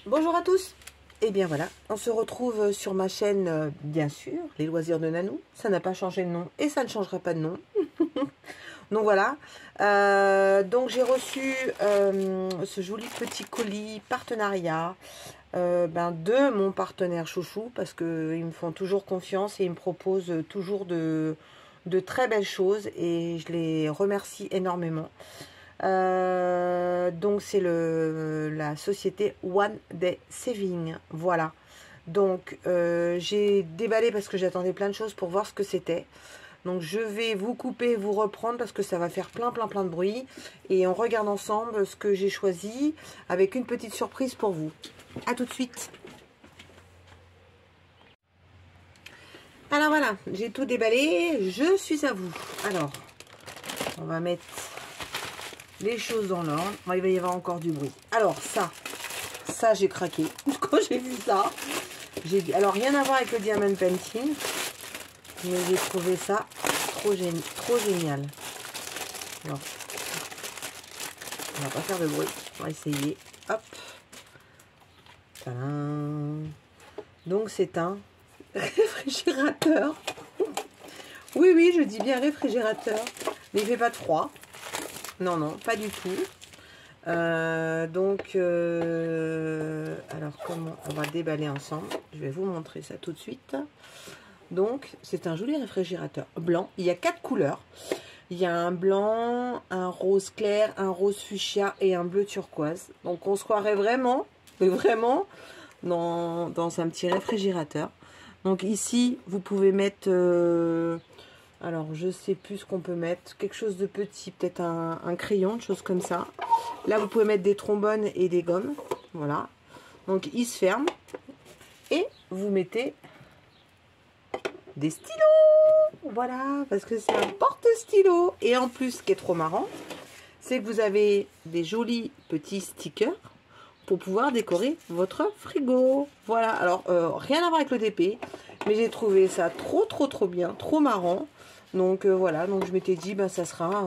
Bonjour à tous. Et bien voilà, on se retrouve sur ma chaîne, bien sûr, les loisirs de Nanou. Ça n'a pas changé de nom et ça ne changera pas de nom. Donc voilà, donc j'ai reçu ce joli petit colis partenariat de mon partenaire chouchou, parce qu'ils me font toujours confiance et ils me proposent toujours de très belles choses et je les remercie énormément. Donc c'est la société One Day Saving, voilà. Donc j'ai déballé parce que j'attendais plein de choses pour voir ce que c'était. Donc je vais vous couper, vous reprendre parce que ça va faire plein de bruit. Et on regarde ensemble ce que j'ai choisi avec une petite surprise pour vous. A tout de suite. Alors voilà, j'ai tout déballé, je suis à vous. Alors, on va mettre les choses dans l'ordre. Il va y avoir encore du bruit. Alors ça j'ai craqué quand j'ai vu ça. Alors rien à voir avec le Diamond Painting, mais j'ai trouvé ça trop génial. Alors, on va pas faire de bruit, on va essayer. Hop. Tadam. Donc c'est un réfrigérateur. Oui, je dis bien réfrigérateur, mais il fait pas de froid. Non, pas du tout. Alors comment on va déballer ensemble? Je vais vous montrer ça tout de suite. Donc c'est un joli réfrigérateur blanc. Il y a 4 couleurs. Il y a un blanc, un rose clair, un rose fuchsia et un bleu turquoise. Donc on se croirait vraiment, mais vraiment dans un petit réfrigérateur. Donc ici vous pouvez mettre alors je sais plus ce qu'on peut mettre, quelque chose de petit, peut-être un crayon, une chose comme ça. Là vous pouvez mettre des trombones et des gommes, voilà. Donc il se ferme et vous mettez des stylos, voilà, parce que c'est un porte-stylo. Et en plus, ce qui est trop marrant, c'est que vous avez des jolis petits stickers pour pouvoir décorer votre frigo. Voilà, alors rien à voir avec le DP, mais j'ai trouvé ça trop bien, trop marrant. Donc voilà, donc je m'étais dit, ça sera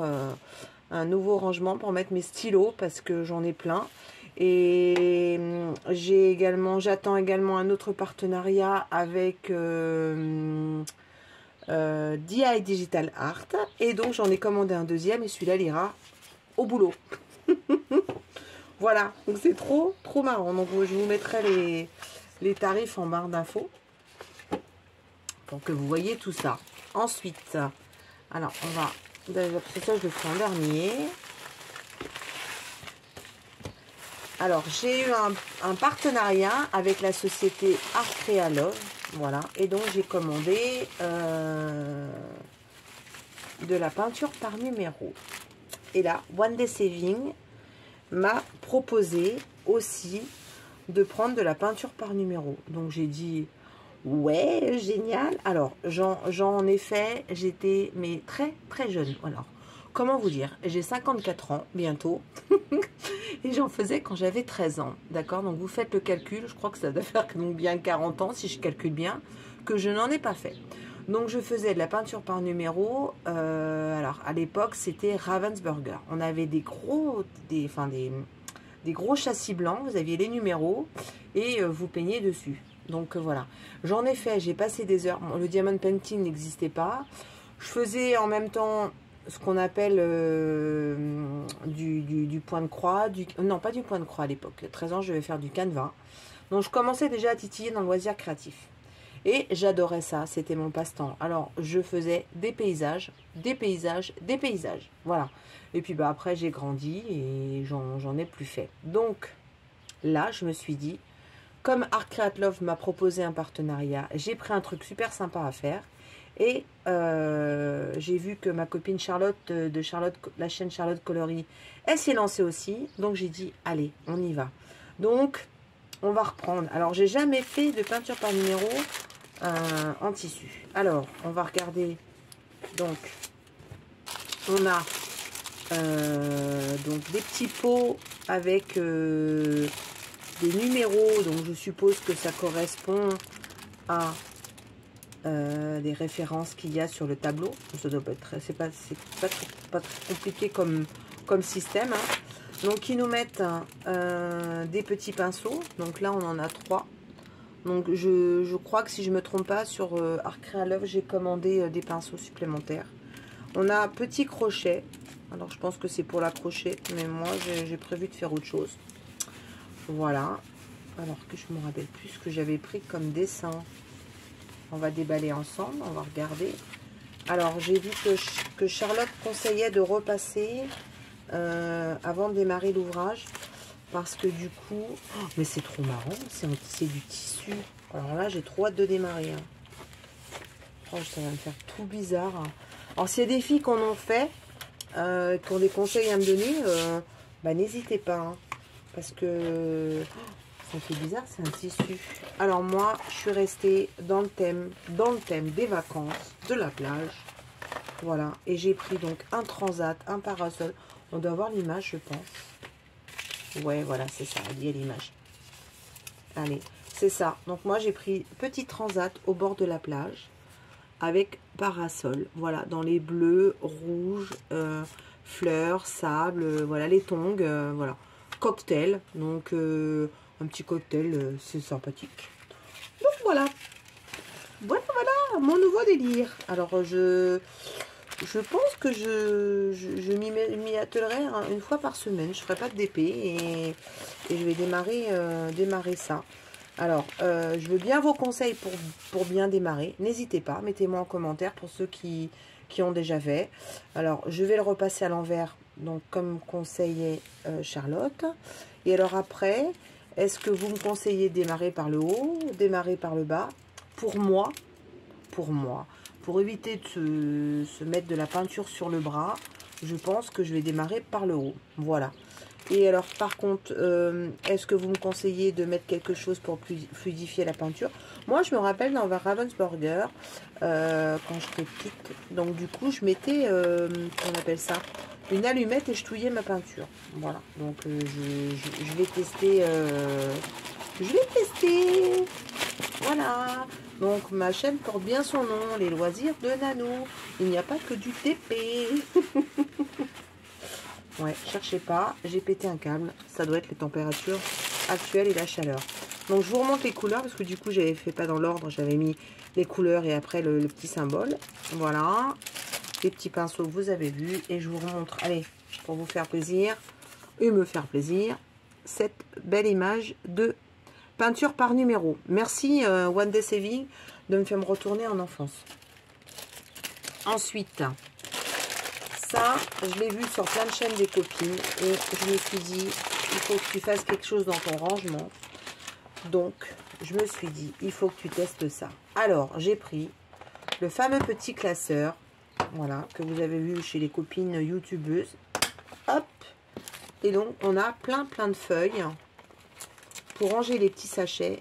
un nouveau rangement pour mettre mes stylos, parce que j'en ai plein. Et j'attends également un autre partenariat avec DI Digital Art. Et donc j'en ai commandé un deuxième et celui-là il ira au boulot. Voilà, donc c'est trop marrant. Donc je vous mettrai les tarifs en barre d'infos pour que vous voyez tout ça. Ensuite, alors on va, c'est ça je le ferai en dernier. Alors, j'ai eu un partenariat avec la société Art Crea Love, voilà, et donc j'ai commandé de la peinture par numéro. Et là, One Day Saving m'a proposé aussi de prendre de la peinture par numéro. Donc j'ai dit, ouais, génial. Alors, j'en ai fait, j'étais mais très jeune. Alors, comment vous dire, j'ai 54 ans bientôt. Et j'en faisais quand j'avais 13 ans, d'accord? Donc vous faites le calcul, je crois que ça doit faire bien 40 ans, si je calcule bien, que je n'en ai pas fait. Donc je faisais de la peinture par numéro, alors à l'époque c'était Ravensburger. On avait des gros châssis blancs, vous aviez les numéros et vous peignez dessus. Donc voilà, j'en ai fait, j'ai passé des heures, bon, le Diamond Painting n'existait pas. Je faisais en même temps ce qu'on appelle du point de croix, non pas du point de croix à l'époque, 13 ans je vais faire du canevas. Donc je commençais déjà à titiller dans le loisir créatif. Et j'adorais ça, c'était mon passe-temps. Alors je faisais des paysages, voilà. Et puis après j'ai grandi et j'en ai plus fait. Donc là je me suis dit, comme Art Crea Love m'a proposé un partenariat, j'ai pris un truc super sympa à faire. Et j'ai vu que ma copine Charlotte de la chaîne Charlotte Coloris, elle s'est lancée aussi. Donc j'ai dit, allez, on y va. Donc, on va reprendre. Alors, j'ai jamais fait de peinture par numéro en tissu. Alors, on va regarder. Donc, on a donc des petits pots avec des numéros, donc je suppose que ça correspond à des références qu'il y a sur le tableau. Ça doit pas être, c'est pas très compliqué comme système, hein. Donc ils nous mettent des petits pinceaux, donc là on en a 3. Donc je crois que si je me trompe pas, sur Art Créa Love, j'ai commandé des pinceaux supplémentaires. On a un petit crochet, alors je pense que c'est pour l'accrocher, mais moi j'ai prévu de faire autre chose. Voilà, alors que je me rappelle plus ce que j'avais pris comme dessin. On va déballer ensemble, on va regarder. Alors j'ai vu que Charlotte conseillait de repasser avant de démarrer l'ouvrage. Parce que du coup... Oh, mais c'est trop marrant, c'est du tissu. Alors là, j'ai trop hâte de démarrer, hein. Oh, ça va me faire tout bizarre, hein. Alors s'il y a des filles qui en ont fait, qui ont des conseils à me donner, bah n'hésitez pas, hein. Parce que... ça fait bizarre, c'est un tissu. Alors moi, je suis restée dans le thème des vacances, de la plage. Voilà. Et j'ai pris donc un transat, un parasol. On doit avoir l'image, je pense. Ouais, voilà, c'est ça, il y a l'image. Allez, c'est ça. Donc moi, j'ai pris petit transat au bord de la plage avec parasol. Voilà, dans les bleus, rouges, fleurs, sable, voilà, les tongs, voilà. Cocktail, donc un petit cocktail, c'est sympathique. Donc voilà. Voilà, mon nouveau délire. Alors, je pense que je m'y attellerai une fois par semaine. Je ne ferai pas de DP et je vais démarrer ça. Alors, je veux bien vos conseils pour bien démarrer. N'hésitez pas, mettez-moi en commentaire pour ceux qui ont déjà fait. Alors, je vais le repasser à l'envers, donc comme conseillait Charlotte. Et alors après, est-ce que vous me conseillez de démarrer par le haut, démarrer par le bas? Pour moi, pour éviter de se mettre de la peinture sur le bras, je pense que je vais démarrer par le haut. Voilà. Et alors, par contre, est-ce que vous me conseillez de mettre quelque chose pour fluidifier la peinture? Moi, je me rappelle dans Ravensburger, quand j'étais petite, donc du coup, je mettais, on appelle ça, une allumette et je touillais ma peinture. Voilà. Donc, je vais tester. Voilà. Donc, ma chaîne porte bien son nom, les loisirs de Nano. Il n'y a pas que du TP. Ouais, cherchez pas, j'ai pété un câble. Ça doit être les températures actuelles et la chaleur. Donc, je vous remonte les couleurs parce que du coup, j'avais fait pas dans l'ordre. J'avais mis les couleurs et après le petit symbole. Voilà. Les petits pinceaux que vous avez vus. Et je vous remontre, allez, pour vous faire plaisir et me faire plaisir, cette belle image de peinture par numéro. Merci One Day Saving de me faire me retourner en enfance. Ensuite, ça, je l'ai vu sur plein de chaînes des copines et je me suis dit, il faut que tu fasses quelque chose dans ton rangement. Donc, je me suis dit, il faut que tu testes ça. Alors, j'ai pris le fameux petit classeur, voilà, que vous avez vu chez les copines youtubeuses. Hop! Et donc, on a plein de feuilles pour ranger les petits sachets.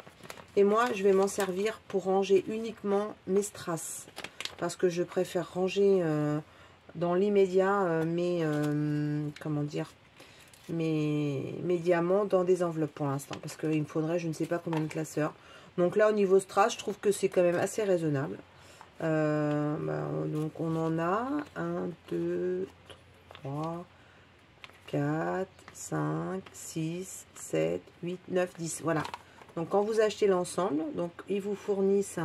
Et moi, je vais m'en servir pour ranger uniquement mes strass. Parce que je préfère ranger dans l'immédiat comment dire, mes diamants dans des enveloppes pour l'instant. Parce qu'il me faudrait, je ne sais pas combien de classeurs. Donc là, au niveau strass, je trouve que c'est quand même assez raisonnable. Donc, on en a 1, 2, 3... 4, 5, 6, 7, 8, 9, 10. Voilà. Donc, quand vous achetez l'ensemble, donc ils vous fournissent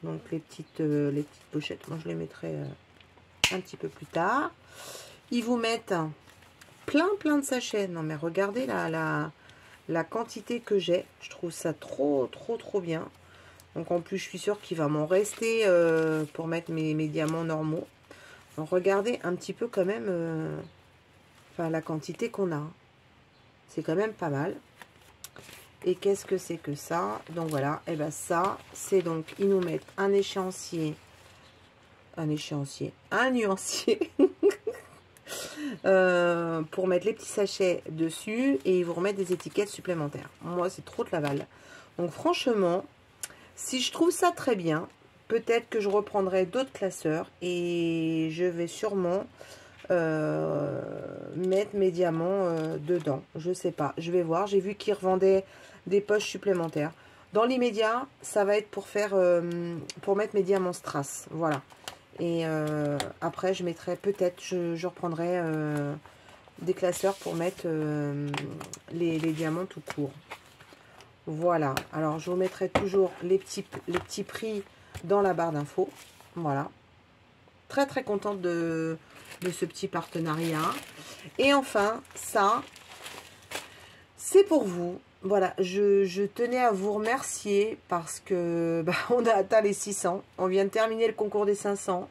donc les petites pochettes. Moi, je les mettrai un petit peu plus tard. Ils vous mettent plein de sachets. Non, mais regardez la quantité que j'ai. Je trouve ça trop bien. Donc, en plus, je suis sûre qu'il va m'en rester pour mettre mes diamants normaux. Donc, regardez un petit peu quand même... enfin, la quantité qu'on a. C'est quand même pas mal. Et qu'est-ce que c'est que ça? Donc voilà, et bien ça, c'est donc, ils nous mettent un nuancier, pour mettre les petits sachets dessus, et ils vous remettent des étiquettes supplémentaires. Moi, c'est trop de l'aval. Donc franchement, si je trouve ça très bien, peut-être que je reprendrai d'autres classeurs, et je vais sûrement... mettre mettre mes diamants dedans. Je sais pas, je vais voir. J'ai vu qu'ils revendaient des poches supplémentaires. Dans l'immédiat, ça va être pour faire, pour mettre mes diamants strass. Voilà. Et après, je mettrai peut-être, je reprendrai des classeurs pour mettre les diamants tout court. Voilà. Alors, je vous mettrai toujours les petits prix dans la barre d'infos. Voilà. Très, très contente de ce petit partenariat. Et enfin, ça, c'est pour vous. Voilà, je tenais à vous remercier parce que on a atteint les 600. On vient de terminer le concours des 500.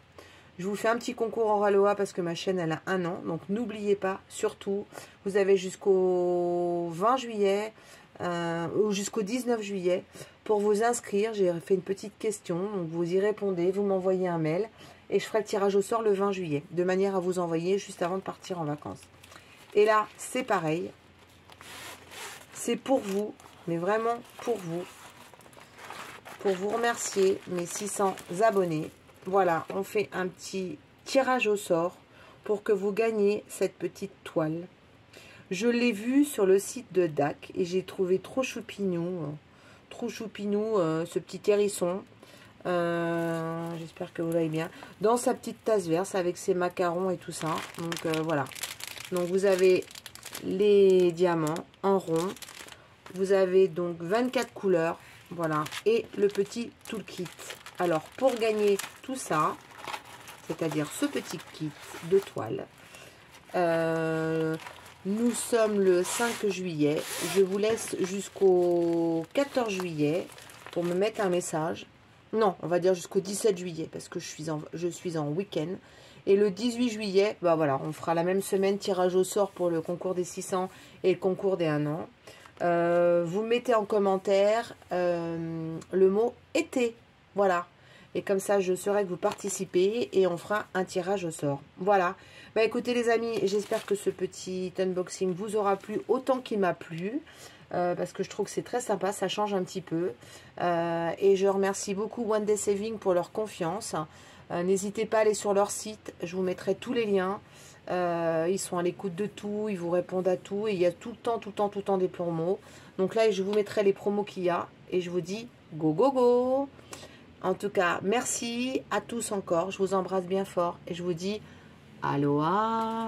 Je vous fais un petit concours en Raloa parce que ma chaîne, elle a 1 an. Donc, n'oubliez pas, surtout, vous avez jusqu'au 20 juillet ou jusqu'au 19 juillet pour vous inscrire. J'ai fait une petite question. Donc, vous y répondez, vous m'envoyez un mail et je ferai le tirage au sort le 20 juillet de manière à vous envoyer juste avant de partir en vacances. Et là, c'est pareil. C'est pour vous, mais vraiment pour vous remercier, mes 600 abonnés. Voilà, on fait un petit tirage au sort pour que vous gagniez cette petite toile. Je l'ai vue sur le site de DAC et j'ai trouvé trop choupinou, ce petit hérisson. J'espère que vous l'avez bien. Dans sa petite tasse verte avec ses macarons et tout ça. Donc voilà. Donc vous avez les diamants en rond. Vous avez donc 24 couleurs, voilà, et le petit toolkit. Alors, pour gagner tout ça, c'est-à-dire ce petit kit de toile, nous sommes le 5 juillet. Je vous laisse jusqu'au 14 juillet pour me mettre un message. Non, on va dire jusqu'au 17 juillet parce que je suis en week-end. Et le 18 juillet, bah voilà, on fera la même semaine tirage au sort pour le concours des 600 et le concours des 1 an. Vous mettez en commentaire le mot été, voilà, et comme ça je saurai que vous participez et on fera un tirage au sort. Voilà, bah écoutez les amis, j'espère que ce petit unboxing vous aura plu autant qu'il m'a plu, parce que je trouve que c'est très sympa, ça change un petit peu, et je remercie beaucoup One Day Saving pour leur confiance. N'hésitez pas à aller sur leur site, je vous mettrai tous les liens. Ils sont à l'écoute de tout, ils vous répondent à tout et il y a tout le temps des promos. Donc là, je vous mettrai les promos qu'il y a et je vous dis go go go. En tout cas, merci à tous encore, je vous embrasse bien fort et je vous dis aloha.